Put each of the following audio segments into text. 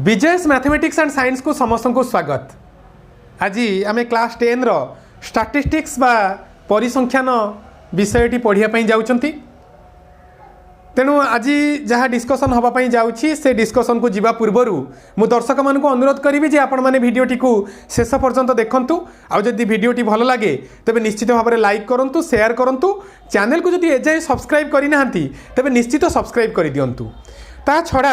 Vijay's mathematics and science को समस्त को स्वागत। आज आम क्लास 10 रो स्टैटिस्टिक्स बा परिसंख्यान विषयटी पढ़ाई जाउछंती। तेणु आज जहाँ डिस्कसन होगापाई जाऊँगी से डिस्कसन को जीवा पूर्वर मु दर्शक मान अनुरोध करी जे आपण मैंने भिडियोटी को शेष पर्यंत देखूँ। आउ जदि भिडियोटी भल लगे तेज निश्चित भाव में लाइक करूँ, शेयर करूँ। चैनल को जदि एजाए सब्सक्राइब करना तेज निश्चित सब्सक्राइब कर दिंतु। ता छड़ा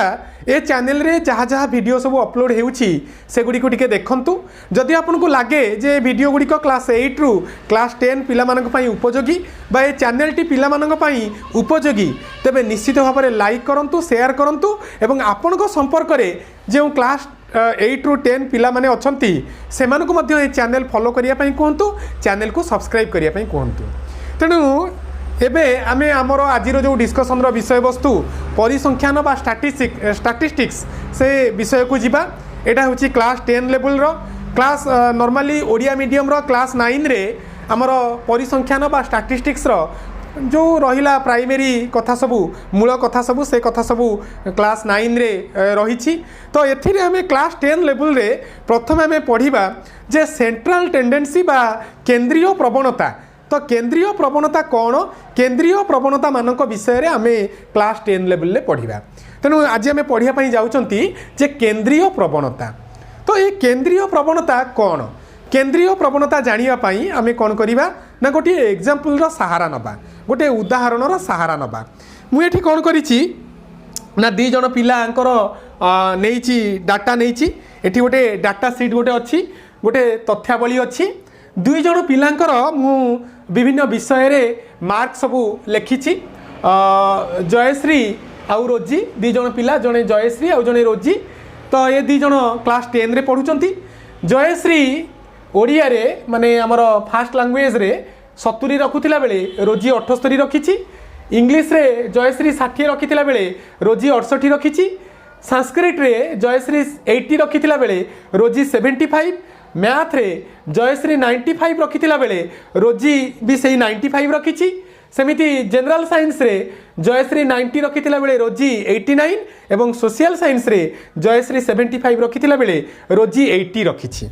ए चैनल रे जहाँ जहाँ वीडियो सब अपलोड होउछि से गुडी को टिके देखंतु। जदि आपन को लागे जे वीडियो गुडी को क्लास 8 रु क्लास 10 पिला मानक पई उपयोगी बा ए चैनल टी पिला मानक पई उपयोगी तेबे निश्चित भाव में लाइक करंतु, शेयर करंतु एवं आपन को संपर्क रे जे क्लास 8 रु 10 पिला माने अछंती सेमान को मध्य ए चैनल फॉलो करिया पई कहंतु, चैनल को सब्सक्राइब करिया पई कहंतु। तेणु एबे आमे आमर आज जो डिस्कसन विषय वस्तु परिसंख्यान बा स्टैटिस्टिक्स से विषय को जीवा। एटा होची क्लास 10 लेवल रो क्लास नॉर्मली ओडिया मीडियम रो क्लास 9 रे आमर परिसंख्यान बा स्टैटिस्टिक्स रो जो रहिला प्राइमरी कथा सबू मूल कथा सबू से कथा सबू क्लास 9 रे रही। तो एथिरे आमे क्लास 10 लेवल रे प्रथम आमे पढ़िबा जे सेंट्रल टेंडेंसी बा केंद्रीय प्रवणता। तो केंद्रीय प्रवणता कौन, केंद्रीय प्रवणता मानक विषय रे आमे क्लास 10 लेवल ले पढ़िबा। तेणु आज आमे पढ़िया पई जाउचंती जे केंद्रीय प्रवणता। तो ये केंद्रीय प्रवणता कौन, केंद्रीय प्रवणता जानिया पई आमे कोन करिबा ना गोटे एग्जांपल रो सहारा नबा, गोटे उदाहरण रो सहारा नबा। मु एठी कोन करिछि ना दी जण पिला अंकर नेइछि डाटा नेइछि। एठी गोटे डाटा शीट गोटे अछि, गोटे तथ्यावली अछि। दुई जण पिलांकर मु विभिन्न विषय रे मार्क सबू लिखिछि। जयश्री आउ रोजी दी जण पिला, जणे जयश्री आउ जणे रोजी। तो ये दी जण क्लास 10 रे पढुचंती। जयश्री ओडिया रे माने हमर फास्ट लैंग्वेज रे 70 रखुतिला बेले रोजी 78 रखिछि। इंग्लिश रे जयश्री 60 रखितिला बेले रोजी 68 रखिछि। संस्कृत रे जयश्री 80 रखितिला बेले रोजी 75। मैथ रे जयश्री 95 रखितिला बेले रोजी भी सही 95 रखिछि। सेमिति जनरल साइंस रे जयश्री 90 रखितिला बेले रोजी 89 एवं सोशल साइंस रे जयश्री 75 रखितिला बेले रोजी 80 रखिछि।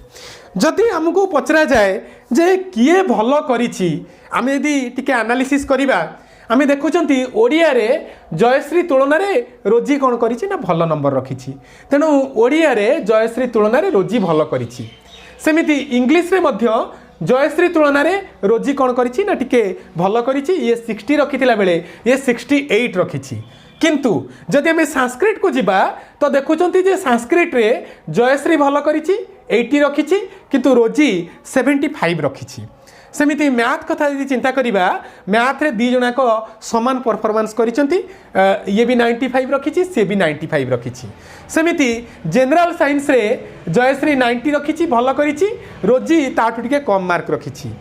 जदि हमको पचरा जाए जे किए भल करिछि आमे यदि टिके एनालिसिस करिबा आमे देखुचंती ओडिया रे जयश्री तुलना रे रोजी कोन करिछि ना भल नंबर रखिछि। तेणु ओडिया रे जयश्री तुलना रे रोजी भल करिछि। सेमिति इंग्लिश रे मध्य जयश्री तुलना रे रोजी कोन करिछि ना टिके भल करिछि। ये 60 रखितिला बेले ये 68 रखिछि। किंतु जदि हमें संस्कृत को जीवा तो देखुचंती जे संस्कृत रे जयश्री भल करिछि 80 रखिछि किंतु रोजी 75 रखिछि। सेमिति मैथ कथा यदि चिंता करिबा मैथ रे दी जणाक समान परफॉर्मेंस करिसंती। ये भी 95 रखिछि, से भी 95 रखिछि। सेमिति जनरल साइंस रे जयश्री 90 रखिछि भल करिछि, रोजी ताठु टिके कम मार्क रखिछि।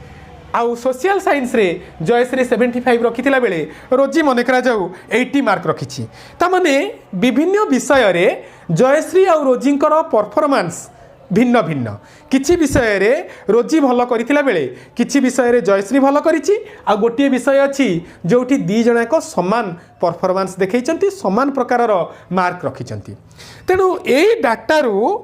आउ सोशल साइंस रे जयश्री 75 रखिथिला बेले रोजी मन करा जाऊ 80 मार्क रखिछि। ता माने विभिन्न विषय रे जयश्री आउ रोजींकर परफॉर्मेंस भिन्न भिन्न। किछि विषय रे रोजी भल करिथिला बेले किछि विषय रे जयश्री भल करिछि। आ गोटे विषय अछि जोठी दी जणाक समान परफॉर्मेंस देखैचंती, समान प्रकार रो मार्क रखिचंती। तेणु एई डाटा रु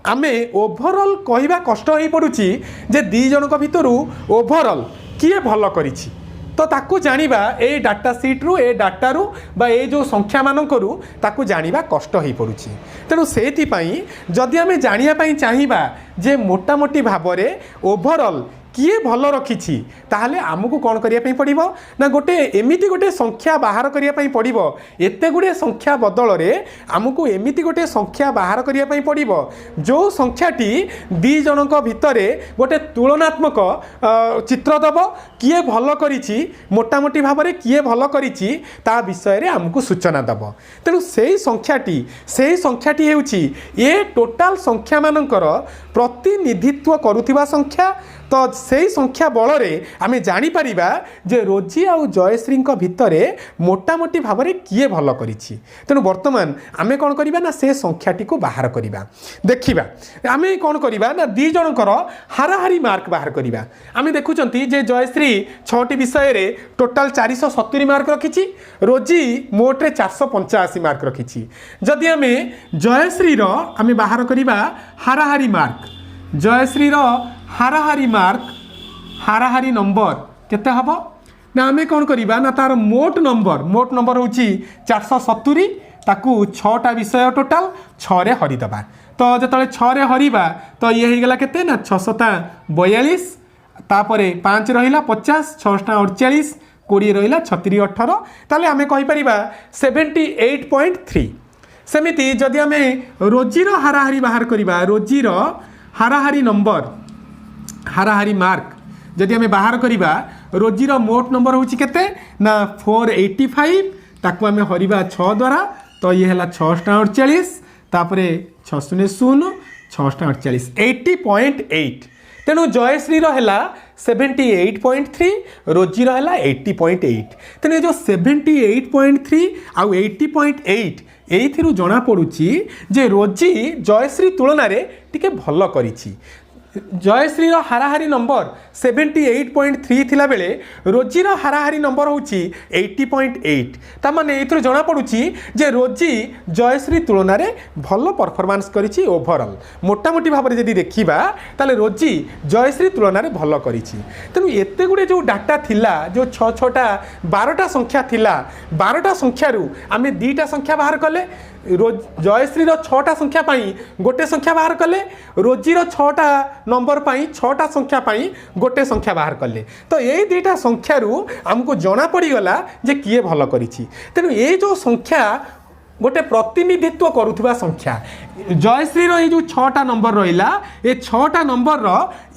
आमे ओवरऑल कहिबा कष्ट होई पडुछि जे दी जणक भितरु ओवरऑल किए भल करिछि। तो ताकू जानिबा ए डाटा सीट रु ए डाटा रु बा ए जो संख्या मानकरू ताकू जानिबा कष्ट होई पडुछि। तेणु सेति पई जदि आमे जानिया पई चाहिबा जे मोटा मोटी भाबरे ओवरऑल किए भल रखिछि ताहले आमको कौन करिया पई पड़िबो ना गोटे एमिति गोटे संख्या बाहर करिया पई पड़िबो। एते गुडे संख्या बदल रे आमको एमिति गोटे संख्या बाहर करिया पई पड़िबो जो संख्याटी दी जनक भितरे गोटे तुलनात्मक चित्र दबो। किए भल करिछि मोटा मोटी भाबरे किए भल करिछि ता विषय रे आमको सूचना दबो। तेणु सेही संख्याटी हेउछि ए टोटाल संख्या मानकर प्रतिनिधित्व करुथिबा संख्या तो से संख्या बल आम जापर जे रोजी आउ जयश्री भितर मोटामोटी भाव में किए भल कर तेणु बर्तमान आम कौन करवा ना से संख्याटी को बाहर करवा देखा आम कौन करवा ना दी जनकर हाराहारी मार्क बाहर करवा आम देखुं जे जयश्री 6टी विषय टोटाल 470 मार्क रखी रोजी मोटे 485 मार्क रखी जदि आम जयश्री आम बाहर करवा हाराहारी मार्क जयश्री हाराहारी मार्क हाराहारी नंबर केते हबो ना आम कौन करवा ना तार मोट नंबर हूँ 470 ताकू 6टा विषय टोटाल 6 रे हरिदबा तो जो 6 रे हरिबा तो ये हो गला केते ना 642 तापरे 5 रहिला 50 6 48 20 रहिला 36 18 ताले आम कहि परिबा 78.3 सेमिति जदि आम रोजीर हाराहारी बाहर करवा रोजीर हाराहारी नंबर हाराहारी मार्क जदि आम बाहर करवा रोजीर मोट नंबर हूँ केते ना 485 ताकू आम हरिबा 6 द्वारा तो ये है 648 तापरे 6 0 648 80.8 तेणु जयश्री है 78.3 रोजीर है 80.8 तेणु जो 78.3 आउ 80.8 एइथिरु जना पड़ुची जे रोजी जयश्री तुलन में टिके भल करिछि जयश्री हाराहारी नंबर 78.3 थिला बेले रोजीर हाराहारी नंबर हूँ 80.8 ताने ये जना पड़ुची जे रोजी जयश्री तुलन में भल परफॉर्मेंस करिछि ओवरऑल मोटामोटी भाव में जदि देखा ताले रोजी जयश्री तुलन में भल करिछि तेणु एते गुडे जो डाटा थिला जो 6-6टा 12टा संख्या थिला 12टा संख्यारू आमे 2टा संख्या बाहर कले जयश्री 6टा संख्या पाई गोटे संख्या बाहर कले रोजीर 6टा नंबर पाई 6टा संख्या पाई गोटे संख्या बाहर कले तो यही 2टा संख्यारू आमको जना पड़गला जे किए भल करिछि तेणु ये जो संख्या गोटे प्रतिनिधित्व करुवा संख्या जयश्री ये जो 6टा नंबर रहा ये 6टा नंबर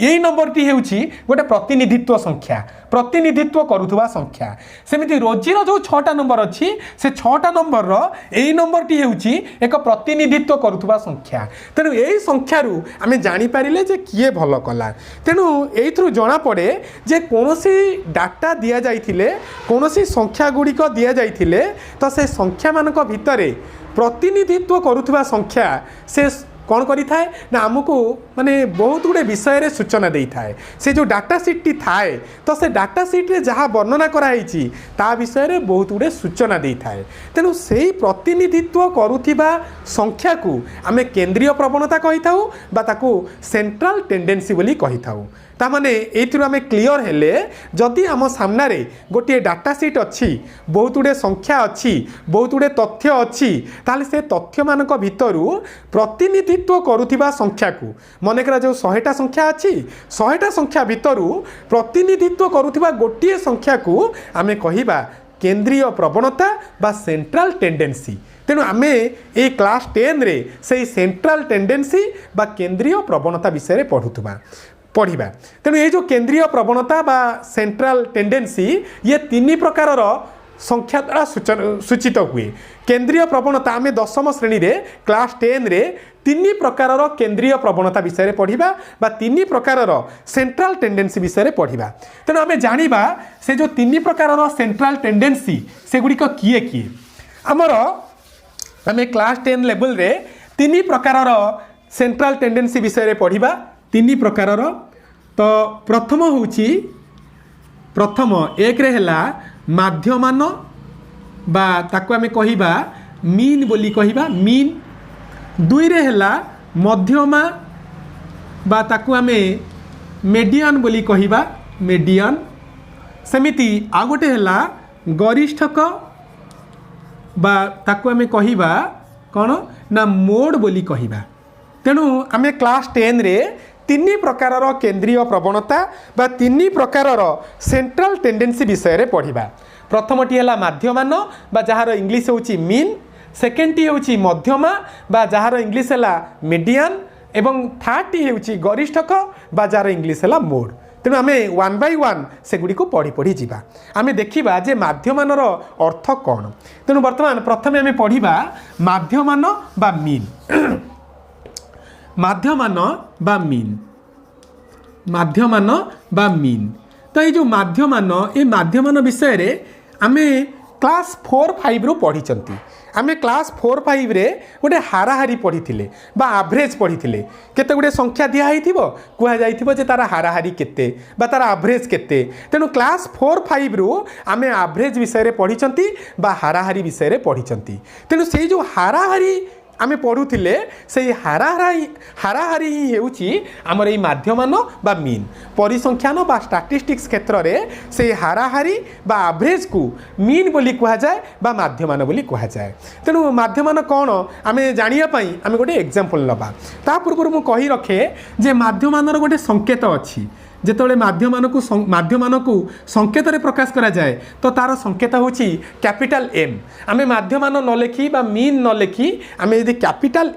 यही नंबरटी हूँ गोटे प्रतिनिधित्व संख्या प्रतिनिधित्व करुवा संख्या सेमिति रोजीर जो 6टा नंबर अच्छी से 6टा नंबर यही नंबरटी हूँ एक प्रतिनिधित्व करुवा संख्या तेणु यही संख्यारू आम जानीपारे जे किए भल कला तेणु ये जना पड़े जे कौन डाटा दि जाइए कौन संख्या गुड़िक दि जाइए तो से संख्या मान भितर प्रतिनिधित्व करुवा संख्या से कौन करी थाए ना आमको माने बहुत गुड़े विषय रे सूचना दे थाए से जो डाटा सीट टी थाए तो से डाटा सीट रे जहाँ वर्णना कराई ता विषय रे बहुत गुड़े सूचना दे थाए तेणु से प्रतिनिधित्व करुवा संख्या को आमे केंद्रीय प्रवणता कही थाउ बा ताकू सेंट्रल टेंडेंसी बोली कही थाउ तामाने एथिरु आमे क्लियर हेले जदि आम सामने गोटे डाटा सीट अच्छी बहुत गुड़े संख्या अच्छी बहुत गुड़े तथ्य अच्छी ताले से तथ्य मानक भितरु प्रतिनिधित्व करुवा संख्या को मनकर जो 100टा संख्या अच्छी 100टा संख्या भितरु प्रतिनिधित्व करुवा गोटे संख्या को आमे कहिबा केंद्रीय प्रवणता बा सेंट्रल टेंडेंसी तेणु आमे ए क्लास 10 रे से सेंट्रल टेंडेंसी बा केंद्रीय प्रवणता विषय पढ़ा तेणु ये जो केंद्रीय प्रवणता बा सेंट्रल टेंडेंसी ये 3 प्रकार संख्या द्वारा सूचित हुए केंद्रीय प्रवणता आम 10वीं श्रेणी रे क्लास 10 रे 3 प्रकार केंद्रीय प्रवणता विषय पढ़ा बा 3 प्रकार सेंट्रल टेंडेंसी विषय पढ़ा तेणु आम जानिबा से जो 3 प्रकार सेंट्रल टेंडेंसी से गुड़िक किए किए आमर आम क्लास 10 लेवल रे 3 प्रकार सेंट्रल टेंडेंसी विषय पढ़ा 3 प्रकार तो प्रथम हूँ प्रथम एक रे हैला माध्यमान बा ताकू आमे कहिबा मीन बोली कहिबा मीन 2 रे हैला मध्यमा बा ताकू आमे मेडियन बोली कहिबा मेडियन सेमिति आ गोटे हैला गरिष्ठक बा ताकू आमे कहिबा कौन ना मोड बोली कहिबा तेणु आमे क्लास 10 रे 3 प्रकार केंद्रीय प्रवणता बा 3 प्रकार सेंट्रल टेंडेंसी विषय पढ़ा प्रथमटी है माध्यमान बा जार इंग्लीश होची मीन सेकेंडटी होची मध्यमा बा जार इंग्लीश है मीडियन एवं थर्डटी होची गरिष्ठक बा जार इंग्लीश है मोड तेणु आम 1 by 1 सेगुड़ी को पढ़ी पढ़ी जावा आम देखा जे माध्यमान अर्थ कौन तेणु बर्तमान प्रथम आम पढ़ा माध्यमान बा मीन माध्यमान बा मीन माध्यमान बा मीन। तो ये जो माध्यमान ये माध्यमान विषय रे आमे क्लास 4-5 रु पढ़ी आमे क्लास 4-5 रे गोटे हाराहारी पढ़ी बा एवरेज पढ़ी केते गुटे संख्या दिया कह जाइथिबो जे तार हाराहारी केते बा तार एवरेज केते। तेणु क्लास 4-5 रु आमे एवरेज विषय रे पढ़ी बा हाराहारी विषय रे पढ़ी। तेणु से जो हाराहारी आमे पढ़ुथिले से हाराहारी ही हेउची हमर एई माध्यमान बा मीन परिसंख्यान बा स्टैटिस्टिक्स क्षेत्र रे से हाराहारी बा एवरेज को मीन बोली कहा जाए बा माध्यमान बोली कहा जाए। तेणु माध्यमान कौन आमे जानिया पई आमे गोटे एग्जांपल नबा। ता पूर्व मु कहि रखे जे माध्यमान गोटे संकेत अछि जेतोले माध्यमान को संकेत रे प्रकाश करा जाए तो तार संकेत होची कैपिटल एम। आमे माध्यमान न लेखी बा मीन न लेखी आमे यदि कैपिटल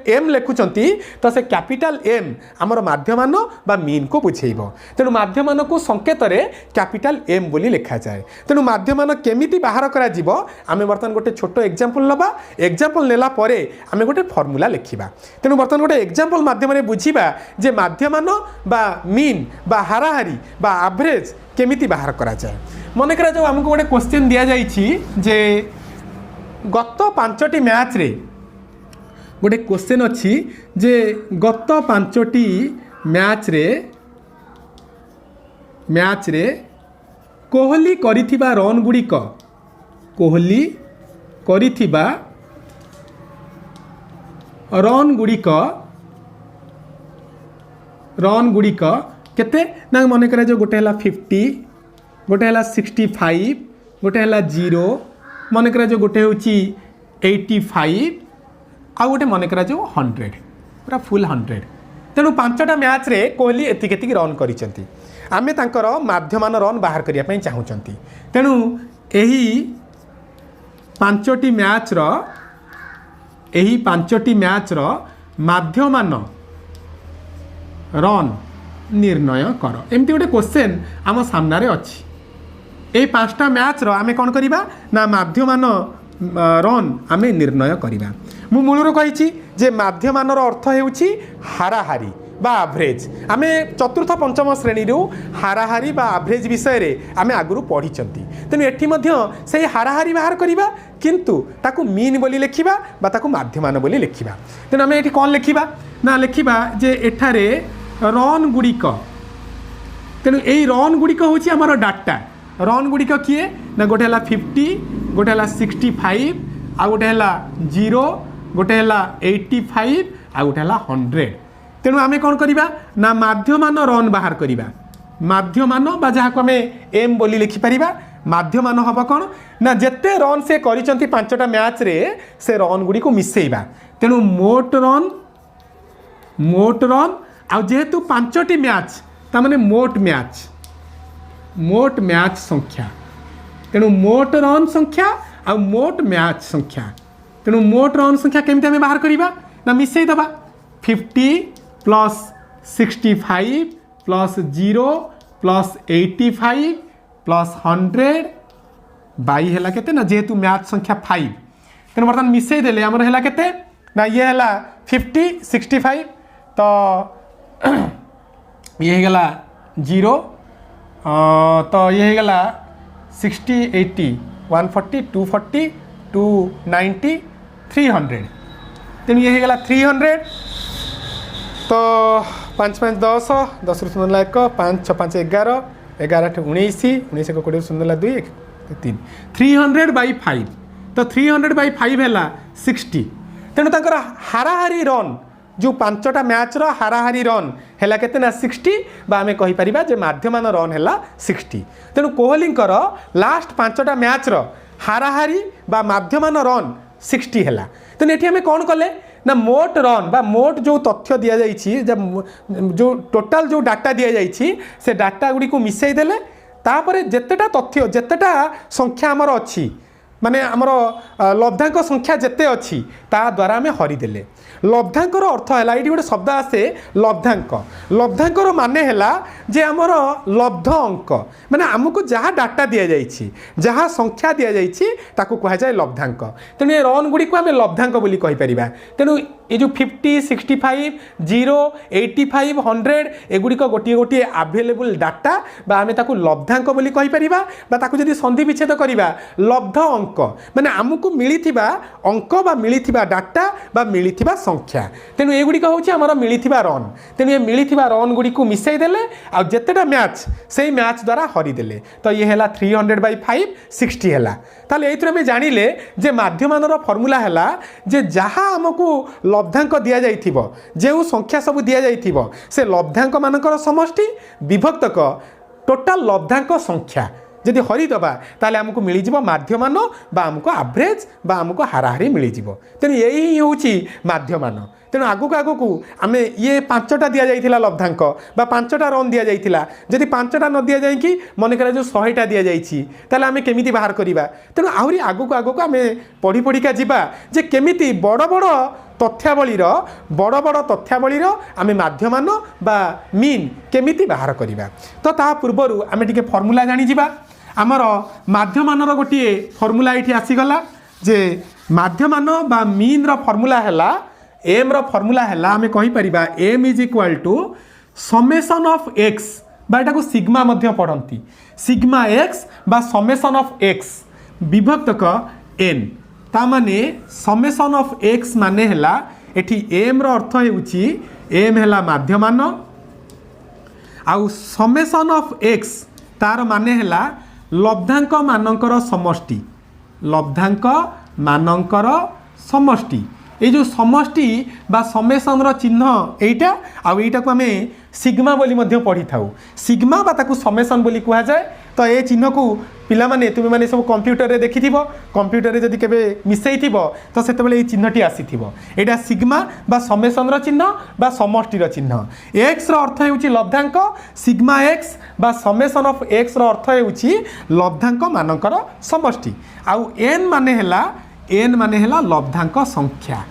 एम लेखुचंती तो से कैपिटल एम हमर माध्यमान बा मीन को बुझेइबो। तेणु माध्यमान को संकेत रे कैपिटल एम बोली लिखा जाए। तेणु माध्यमान केमिति बाहर करा जीवो आमे बर्तन गोटे छोटो एग्जांपल नबा। एग्जांपल नेला परे आमे गोटे फार्मूला लिखिबा। तेणु बर्तन गोटे एग्जांपल माध्यम रे बुझिबा जे माध्यमान बा मीन बा हाराहारी बा एवरेज केमिति बाहर करा जाए। मन करा जो हमको गोटे क्वेश्चन दिया जाइछि जे गत 5टी मैच रे गोटे क्वेश्चन अछि जे गत 5टी मैच रे कोहली करिथिबा रन गुड़िक केते ना मन करा जो गोटे हला 50 गोटे हला 65 गोटे हला 0 मन करा जो गोटे होची 85 आ गोटे मन करा जो 100 पूरा फुल 100। तेणु 5टा मैच रे कोहली एतिक रन करिसेंती आमे तांकर माध्यमान रन बाहर करिया पई चाहूचंती। तेणु एही 5टी मैच रो माध्यमान रन निर्णय कर। एमती गोटे क्वेश्चन आम सामने अच्छी। ये 5टा मैच रो आमे कौन करिबा ना माध्यमान रन आमे निर्णय करिबा। मु मूलर कही जे माध्यमान अर्थ हेउची हाराहारी बा एवरेज। आमे चतुर्थ पंचम श्रेणी रू हाराहारी बा एवरेज विषय रे आमे आगुरु पढ़ी। तेणु एठी मध्य से हाराहारी बाहर करिबा किंतु ताकू मीन बोली लिखिबा बा ताकू माध्यमान बोली लिखिबा। तेणु आमे एठी कौन लिखिबा ना लिखिबा जे एठारे रन गुड़िक। तेणु यही रन गुड़िक हूँ आमर डाटा। रन गुड़िक किए ना गोटे है 50 गोटे है 65 आ गोटे है 0 गोटे है 85 आ गोटे है 100। तेणु आमे कौन करिबा ना माध्यमान रन बाहर करिबा। माध्यमान बा जहाँ को आमे एम बोली लिखि परिबा। माध्यमान हम कौन ना जेते रन से करिसंती 5टा मैच रे से रन गुड़ी को मिसेइबा। तेणु मोट रन आ जेहेतु 5टी मैच तामाने मोट मैच संख्या। तेणु मोट रन संख्या आ मोट मैच संख्या। तेणु मोट रन संख्या केमिति आमे बाहर करिबा ना मिसेई दबा 50 plus 65 plus 0 plus 85 plus 100 by है केते ना जेहेतु मैच संख्या 5। तेणु बर्तमान मिसेई देले हमर है केते ना ये है 50 65 तो ये गला 0 तो ये गला 60 80 140 240 290 300। तेणु ये गला 300 तो 5 5 10 10 रु 0 1 5 6 5 11 11 19 19 को 20 0 2 3 300/5 तो 300/5 है 60। तेणु तांकर हाराहारी रन जो 5टा मैच रो हाराहारी रन है केते ना 60 बा आमे कहि परिबा जे माध्यमान रन है 60। तेणु कोहलींकर लास्ट 5टा मैच रो हाराहारी बा माध्यमान रन 60 है। तेणु एठी आमे कौन कले ना मोट रन बा मोट जो तथ्य दिया जाइछि जो टोटाल जो डाटा दिया जाइछि से डाटा गुडी को मिसई देले तापरे जेतेटा तथ्य जेतेटा संख्या हमर अछि माने आमर लब्धांक संख्या जेते अच्छी ता द्वारा आम हरिदेले लब्धांकर अर्थ है ये गोटे शब्द आसे लब्धांक लब्धांकर माने है जे आमर लब्ध अंक माने आमको जहाँ डाटा दि जाइए जहाँ संख्या दि जाइए ताकू कहुए लब्धांक तेणु ये रन गुड़ी को आम लब्धांक बोली कहीपर तेणु ये जो 50 65 0 85 100 एगुड़िक गोटे गोटे आभेलेबल डाटा आम ताकू लब्धांक बोली कहीपर जदि संधि विच्छेद करवा लब्ध अंक माने आमको मिलिथिबा अंक बा मिलिथिबा डाटा बा मिलिथिबा संख्या तेणु एगुड़िक हूँ आमर मिलिथिबा रन तेणु ये मिलिथिबा रन गुड़ी को मिसई देले आ जेतेटा मैच से मैच द्वारा हरिदेले तो ये है 300/5 60 है ताले ये जानिले जे माध्यमानर फर्मूला है जे जहाँ आमको लब्धांक दि जाइथिबो जो संख्या सब दि जाइथिबो से लब्धांक मानकर समष्टि विभक्तक टोटाल लब्धांक संख्या जदि हरिदबा ताले आमको मिल माध्यमान बा आमको एवरेज बा आमको हाराहारी मिल तेणु यही हूँ माध्यमान तेणु आगक आगक आम ये 5टा दि जाइथिला लब्धांक बा 5टा रन दि जाइथिला जदि 5टा न दि जाइकी मन करा जो 100टा दि जाइछि ताले आम केमिति बाहर करिबा तेणु आहरी आगक आगक आम पढ़ी पढ़िका जिबा जे केमिति बड़ बड़ तथ्यावलीर बड़ बड़ तथ्यावलीर आम माध्यमान बा मीन केमिति बाहर करिबा तो ता पूर्वरु आम टिके फर्मूला जानि जिबा आमर माध्यमानर गोटे फर्मूला ये आसीगला जे माध्यमान बा मीन रो फर्मूला है एम रो फर्मूला है आम कहीपर m is equal to summation of x बाटा को सिग्मा मध्य पढ़ती सिग्मा एक्स बा समेसन ऑफ एक्स विभक्तक एन ता माने समेसन ऑफ एक्स माने है एठी एम रो अर्थ होउची एम है माध्यमान आउ समेसन ऑफ एक्स तार माने है लब्धांक मानकर समष्टि लब्धांक मानकर समष्टि ये जो समष्टि बा समेसन रो चिन्ह एटा आउ एटा को आमे सिग्मा बोली मध्य पढ़ी थाउ सिग्मा बा ताकू समेसन बोली कहा जाए तो ये चिन्ह को पिला माने तुम माने सब कंप्यूटर रे देखिथिबो कंप्यूटर रे जदि केबे मिसैथिबो तो सेते बेले ये चिन्हटी आसीथिबो एटा सिग्मा बा समेसन रो चिन्ह बा समष्टि रो चिन्ह एक्स रो अर्थ हेउची लब्धांक सिग्मा एक्स बा समेसन ऑफ एक्स रो अर्थ हेउची लब्धांक मानकर समष्टि आउ एन माने हैला लब्धांक संख्या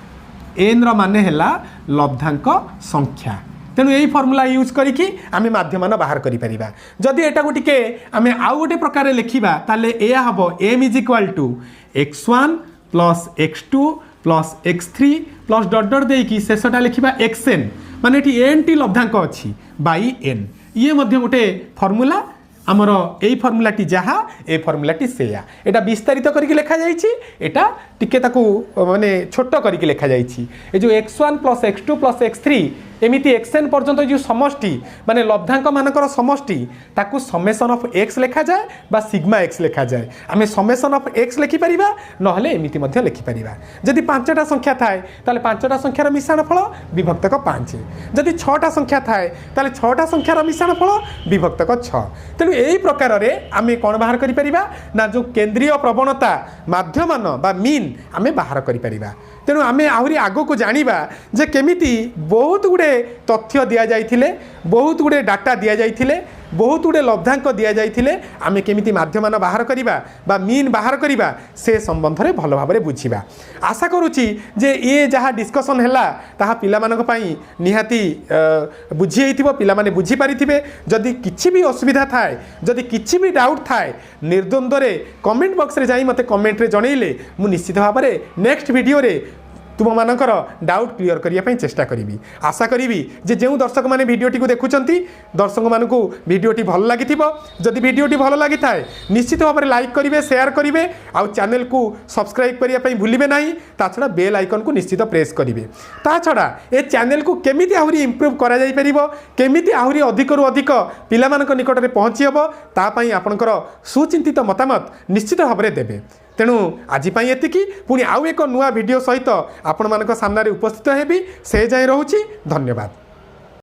एन रो माने हैला लब्धांक संख्या तेणु यही फर्मूला यूज करिकी आमे माध्यमान बाहर करि परिबा जदि एटा को टिके आमे आउ गोटे प्रकार लिखिबा ताले एया हबो m is equal to x1 plus x2 plus x3 plus dot dot देकी शेषटा लिखिबा xn माने एठी n टी लब्धांक अछि बाई n ये मध्य गोटे फर्मूला आमर यही फर्मूलाटी जहाँ ए फर्मूलाटी सेया एटा विस्तारित करके लिखा जाइछि एटा टिके ताकू माने छोट करके लिखा जाइछि ए जो x1 plus x2 plus x3 एमिति xn पर्यंत जो समष्टि माने लब्धांक मानकर समष्टि ताकू समेसन ऑफ x लिखा जाए बा सिग्मा x लिखा जाए आमे समेसन ऑफ x लिखि परिबा नहले एमिति मध्य लिखि परिबा जदि 5टा संख्या थाए ताले 5टा संख्यार मिश्रण फल विभक्तक 5 जदि 6टा संख्या थाए ताले 6टा संख्यार मिश्रण फल विभक्तक 6 तेणु यही प्रकार रे आमे कोन बाहर करि परिबा ना जो केंद्रीय प्रवणता माध्यमान बा मीन आमे बाहर करि परिबा तेणु आमे आहरी आगो को जानिबा जे केमिति बहुत गुडे तथ्य दिया जाइथिले बहुत गुडे डाटा दिया जाइथिले बहुत गुडे लब्धांक दिया जाइथिले आमे केमिति माध्यमान बाहर करिबा बा मीन बाहर करिबा से संबंध रे भलो भाबरे बुझिबा आशा करूची जे ये जहाँ डिस्कशन हैला ताहा पिला मानक पई निहाती बुझी हेइथिबो पिला माने बुझी पारिथिबे जदि किछि भी असुविधा थाए जदि किछि भी डाउट थाए निर्द्वंद रे कमेंट बॉक्स रे जाई मते कमेंट रे जणैले मु निश्चित भाबरे नेक्स्ट वीडियो रे तुम मानकर डाउट क्लियर करने चेष्टा करी आशा करी जे जो दर्शक मैंने भिडटी को देखुंट दर्शक मानक भिडटी भल लगी जदि भिडटी भल लगी थाए निश्चित भाव में लाइक करेंगे शेयर करेंगे आउ चैनल को सब्सक्राइब करने भूलिए ना ता छड़ा बेल आइकन को निश्चित प्रेस करेंगे ता छड़ा ए चैनल को केमिति आहुरी इम्प्रूव करा जाई परिबो केमिति आहुरी अधिक रु अधिक पिला मानक निकट में पहुँची हेबो तापाई आपणकर सुचिंतित मतामत निश्चित भाव में देबे तेणु आज एतिकी पुणी आउ एक नुआ वीडियो सहित आपण मानक सामने उपस्थित हेबी से जाए रहूची धन्यवाद।